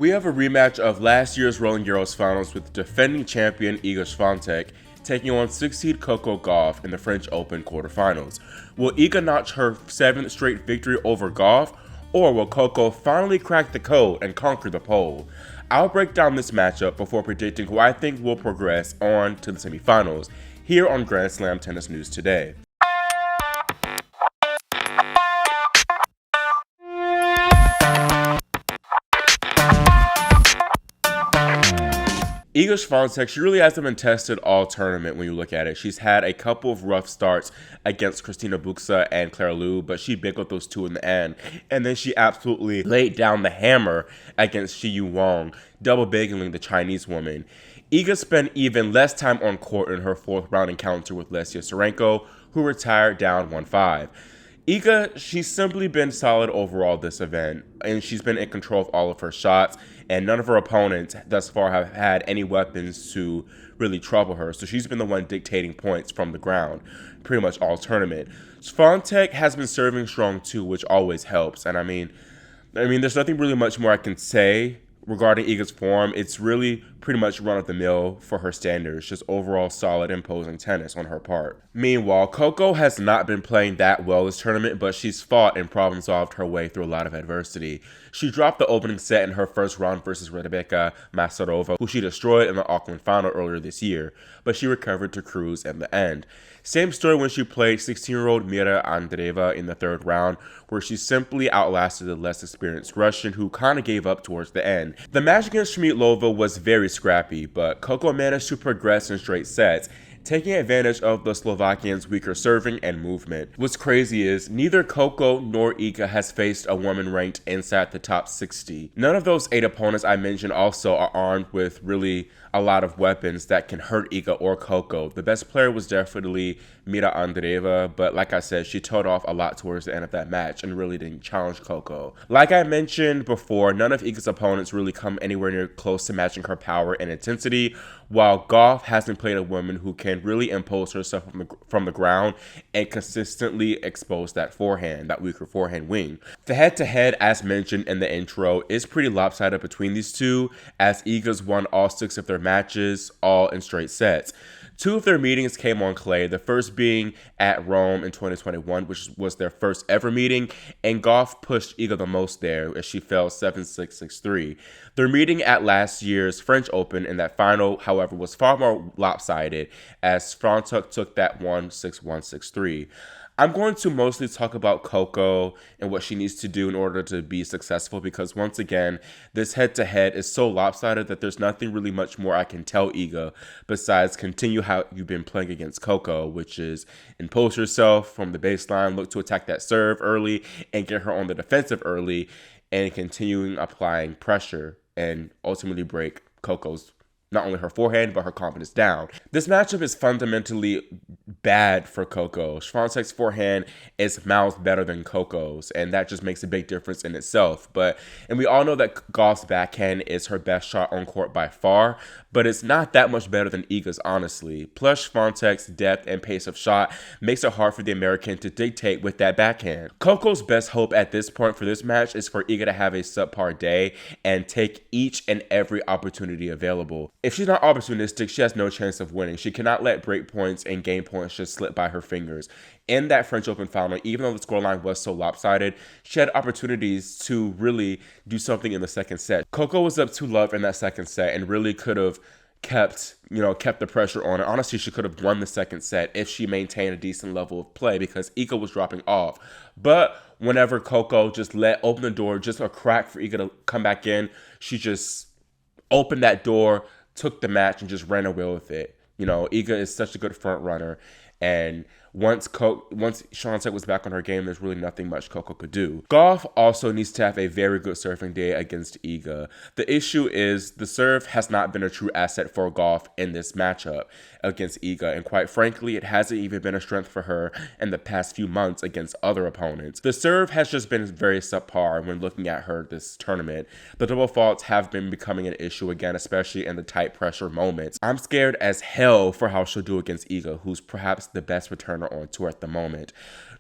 We have a rematch of last year's Roland Garros finals with defending champion Iga Swiatek taking on 6th seed Coco Gauff in the French Open quarterfinals. Will Iga notch her 7th straight victory over Gauff, or will Coco finally crack the code and conquer the pole? I'll break down this matchup before predicting who I think will progress on to the semifinals here on Grand Slam Tennis News Today. Iga Swiatek, she really hasn't been tested all tournament when you look at it. She's had a couple of rough starts against Christina Buxa and Claire Liu, but she bickled those two in the end. And then she absolutely laid down the hammer against Shi Yu Wang, double biggling the Chinese woman. Iga spent even less time on court in her 4th round encounter with Lesia Sarenko, who retired down 1-5. Iga, she's simply been solid overall this event, and she's been in control of all of her shots, and none of her opponents thus far have had any weapons to really trouble her, so she's been the one dictating points from the ground pretty much all tournament. Swiatek has been serving strong too, which always helps, and I mean, there's nothing really much more I can say regarding Iga's form. It's really pretty much run-of-the-mill for her standards, just overall solid, imposing tennis on her part. Meanwhile, Coco has not been playing that well this tournament, but she's fought and problem-solved her way through a lot of adversity. She dropped the opening set in her first round versus Rebeka Masarova, who she destroyed in the Auckland final earlier this year, but she recovered to cruise in the end. Same story when she played 16-year-old Mira Andreeva in the 3rd round, where she simply outlasted the less experienced Russian, who kind of gave up towards the end. The match against Schmiedlova was very scrappy, but Coco managed to progress in straight sets, taking advantage of the Slovakians' weaker serving and movement. What's crazy is neither Coco nor Iga has faced a woman ranked inside the top 60. None of those 8 opponents I mentioned also are armed with really a lot of weapons that can hurt Iga or Coco. The best player was definitely Mira Andreeva, but like I said, she toed off a lot towards the end of that match and really didn't challenge Coco. Like I mentioned before, none of Iga's opponents really come anywhere near close to matching her power and intensity, while Gauff hasn't played a woman who can really impose herself from the ground and consistently expose that forehand, that weaker forehand wing. The head-to-head, as mentioned in the intro, is pretty lopsided between these two, as Iga's won all 6 of their matches, all in straight sets. 2 of their meetings came on clay, the first being at Rome in 2021, which was their first ever meeting, and Gauff pushed Iga the most there as she fell 7-6, 6-3. Their meeting at last year's French Open in that final, however, was far more lopsided as Swiatek took that 1-6-1, 6-3. I'm going to mostly talk about Coco and what she needs to do in order to be successful, because once again, this head-to-head is so lopsided that there's nothing really much more I can tell Iga besides continue how you've been playing against Coco, which is impose yourself from the baseline, look to attack that serve early and get her on the defensive early, and continuing applying pressure and ultimately break Coco's not only her forehand, but her confidence down. This matchup is fundamentally bad for Coco. Swiatek's forehand is miles better than Coco's, and that just makes a big difference in itself. And we all know that Gauff's backhand is her best shot on court by far, but it's not that much better than Iga's, honestly. Plus, Swiatek's depth and pace of shot makes it hard for the American to dictate with that backhand. Coco's best hope at this point for this match is for Iga to have a subpar day and take each and every opportunity available. If she's not opportunistic, she has no chance of winning. She cannot let break points and game points just slip by her fingers. In that French Open final, even though the scoreline was so lopsided, she had opportunities to really do something in the second set. Coco was up 2-love in that second set and really could have kept the pressure on her. Honestly, she could have won the second set if she maintained a decent level of play, because Iga was dropping off. But whenever Coco just open the door, just a crack for Iga to come back in, she just opened that door, took the match, and just ran away with it. Iga is such a good front runner, and once Swiatek was back on her game, there's really nothing much Coco could do. Gauff also needs to have a very good serving day against Iga. The issue is the serve has not been a true asset for Gauff in this matchup against Iga, and quite frankly, it hasn't even been a strength for her in the past few months against other opponents. The serve has just been very subpar when looking at her this tournament. The double faults have been becoming an issue again, especially in the tight pressure moments. I'm scared as hell for how she'll do against Iga, who's perhaps the best returner on tour at the moment.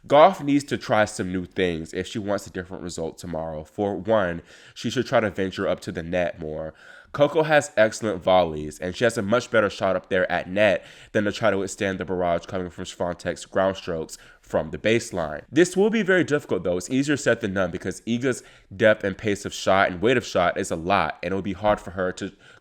Gauff needs to try some new things if she wants a different result tomorrow. For one, she should try to venture up to the net more. Coco has excellent volleys, and she has a much better shot up there at net than to try to withstand the barrage coming from Swiatek's ground strokes from the baseline. This will be very difficult though. It's easier said than done because Iga's depth and pace of shot and weight of shot is a lot, and it will be hard for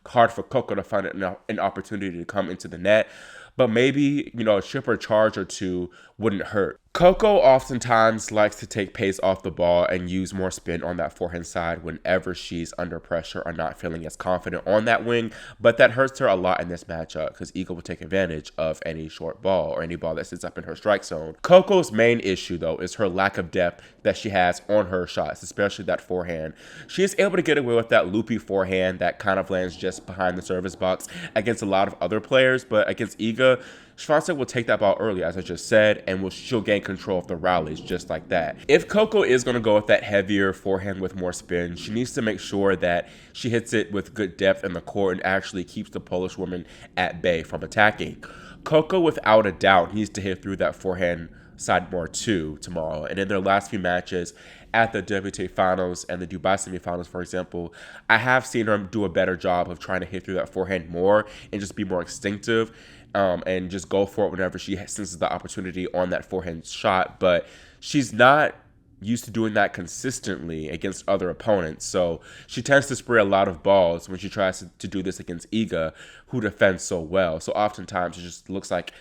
Coco to find an opportunity to come into the net. But maybe, a chip or charge or two wouldn't hurt. Coco oftentimes likes to take pace off the ball and use more spin on that forehand side whenever she's under pressure or not feeling as confident on that wing, but that hurts her a lot in this matchup because Iga will take advantage of any short ball or any ball that sits up in her strike zone. Coco's main issue, though, is her lack of depth that she has on her shots, especially that forehand. She is able to get away with that loopy forehand that kind of lands just behind the service box against a lot of other players, but against Iga, Swiatek will take that ball early, as I just said, and she'll gain control of the rallies just like that. If Coco is going to go with that heavier forehand with more spin, she needs to make sure that she hits it with good depth in the court and actually keeps the Polish woman at bay from attacking. Coco, without a doubt, needs to hit through that forehand side more too tomorrow. And in their last few matches at the WTA finals and the Dubai semifinals, for example, I have seen her do a better job of trying to hit through that forehand more and just be more instinctive. And just go for it whenever she senses the opportunity on that forehand shot. But she's not used to doing that consistently against other opponents. So she tends to spray a lot of balls when she tries to do this against Iga, who defends so well. So oftentimes it just looks like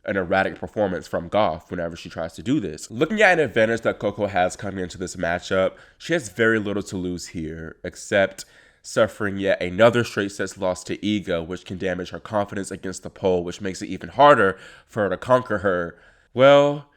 an erratic performance from Gauff whenever she tries to do this. Looking at an advantage that Coco has coming into this matchup, she has very little to lose here, except suffering yet another straight sets loss to Iga, which can damage her confidence against the pole, which makes it even harder for her to conquer her. Well,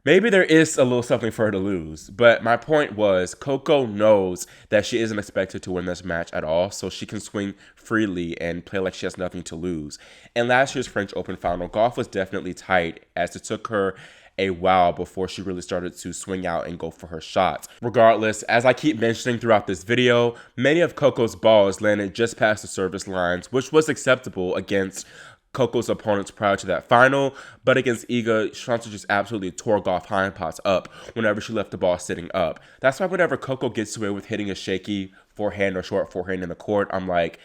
maybe there is a little something for her to lose, but my point was Coco knows that she isn't expected to win this match at all, so she can swing freely and play like she has nothing to lose. In last year's French Open final, Gauff was definitely tight, as it took her a while before she really started to swing out and go for her shots. Regardless, as I keep mentioning throughout this video, many of Coco's balls landed just past the service lines, which was acceptable against Coco's opponents prior to that final, but against Iga, Swiatek just absolutely tore Gauff hindpots up whenever she left the ball sitting up. That's why whenever Coco gets away with hitting a shaky forehand or short forehand in the court, I'm like,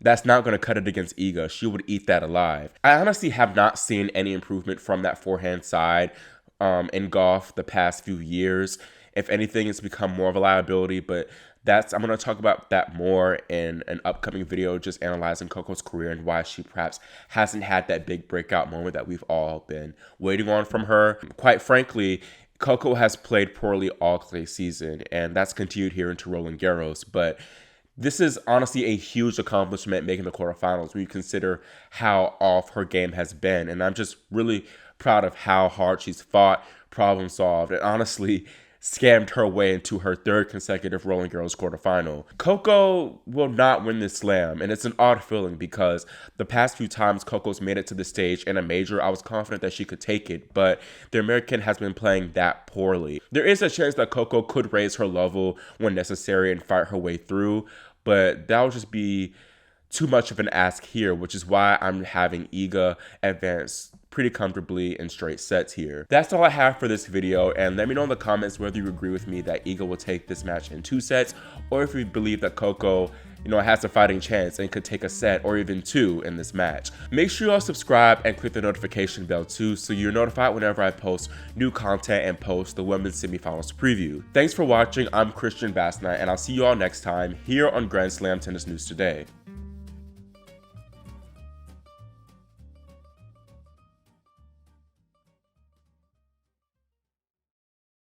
that's not going to cut it against Iga. She would eat that alive. I honestly have not seen any improvement from that forehand side in Gauff the past few years. If anything, it's become more of a liability, but I'm going to talk about that more in an upcoming video, just analyzing Coco's career and why she perhaps hasn't had that big breakout moment that we've all been waiting on from her. Quite frankly, Coco has played poorly all clay season, and that's continued here into Roland Garros, but this is honestly a huge accomplishment making the quarterfinals when you consider how off her game has been, and I'm just really proud of how hard she's fought, problem solved, and honestly scammed her way into her third consecutive Roland Garros quarterfinal. Coco will not win this slam, and it's an odd feeling because the past few times Coco's made it to the stage in a major, I was confident that she could take it, but the American has been playing that poorly. There is a chance that Coco could raise her level when necessary and fight her way through, but that would just be too much of an ask here, which is why I'm having Iga advance pretty comfortably in straight sets here. That's all I have for this video, and let me know in the comments whether you agree with me that Iga will take this match in 2 sets, or if you believe that Coco has a fighting chance and could take a set or even 2 in this match. Make sure you all subscribe and click the notification bell too, so you're notified whenever I post new content and post the women's semifinals preview. Thanks for watching. I'm Christian Basnight, and I'll see you all next time here on Grand Slam Tennis News Today.